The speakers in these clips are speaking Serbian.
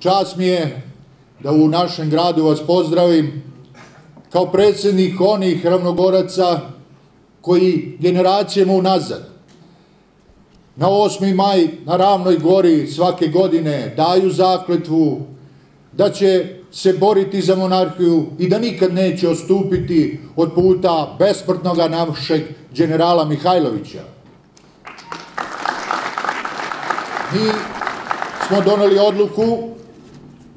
Čast mi je da u našem gradu vas pozdravim kao predsjednik onih Ravnogoraca koji generacijama unazad na 8. maj na Ravnoj gori svake godine daju zakletvu da će se boriti za monarhiju i da nikad neće odstupiti od puta besmrtnoga našeg generala Mihajlovića. Mi smo doneli odluku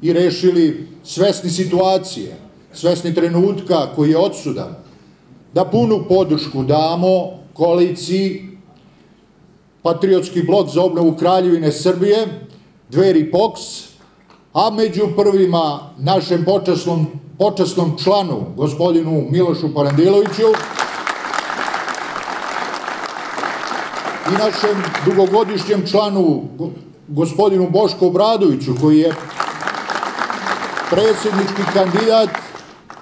i rešili, svesni situacije, svesni trenutka koji je odsudan, da punu podršku damo koaliciji Patriotski blok za obnovu Kraljevine Srbije, Dveri POKS, a među prvima našem počasnom članu, gospodinu Milošu Parandiloviću, i našem dugogodišnjem članu, gospodinu Bošku Obradoviću, koji je predsjednički kandidat,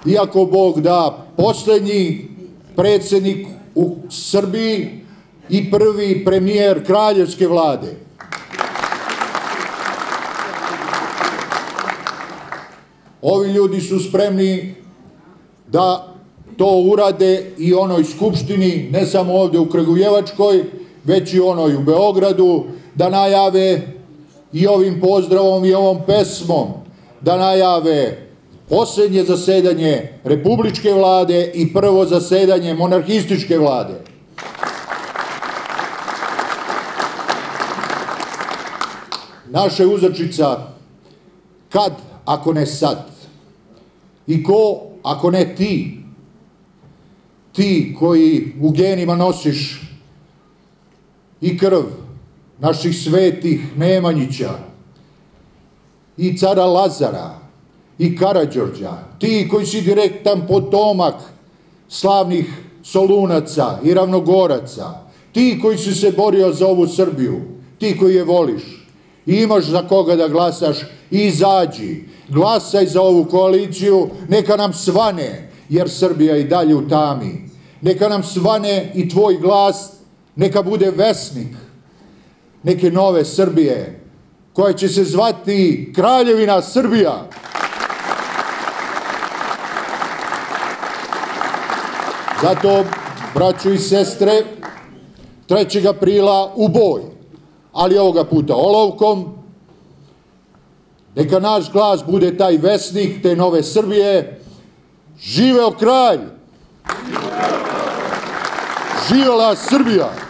iako Bog da, poslednji predsjednik u Srbiji i prvi premijer kraljevske vlade. Ovi ljudi su spremni da to urade i onoj skupštini, ne samo ovdje u Kragujevačkoj, već i onoj u Beogradu, da najave i ovim pozdravom i ovom pesmom, da najave posljednje zasedanje republičke vlade i prvo zasedanje monarhističke vlade. Naša je uzrečica: kad, ako ne sad? I ko, ako ne ti? Ti koji u genima nosiš i krv naših svetih Nemanjića, i cara Lazara, i Karađorđa, ti koji si direktan potomak slavnih Solunaca i Ravnogoraca, ti koji si se borio za ovu Srbiju, ti koji je voliš i imaš za koga da glasaš, izađi, glasaj za ovu koaliciju, neka nam svane, jer Srbija i dalje u tami. Neka nam svane i tvoj glas, neka bude vesnik neke nove Srbije, koja će se zvati Kraljevina Srbija. Zato, braćo i sestre, 3. aprila u boj, ali ovoga puta olovkom, neka naš glas bude taj vesnik te nove Srbije. Živeo kralj! Živela Srbija!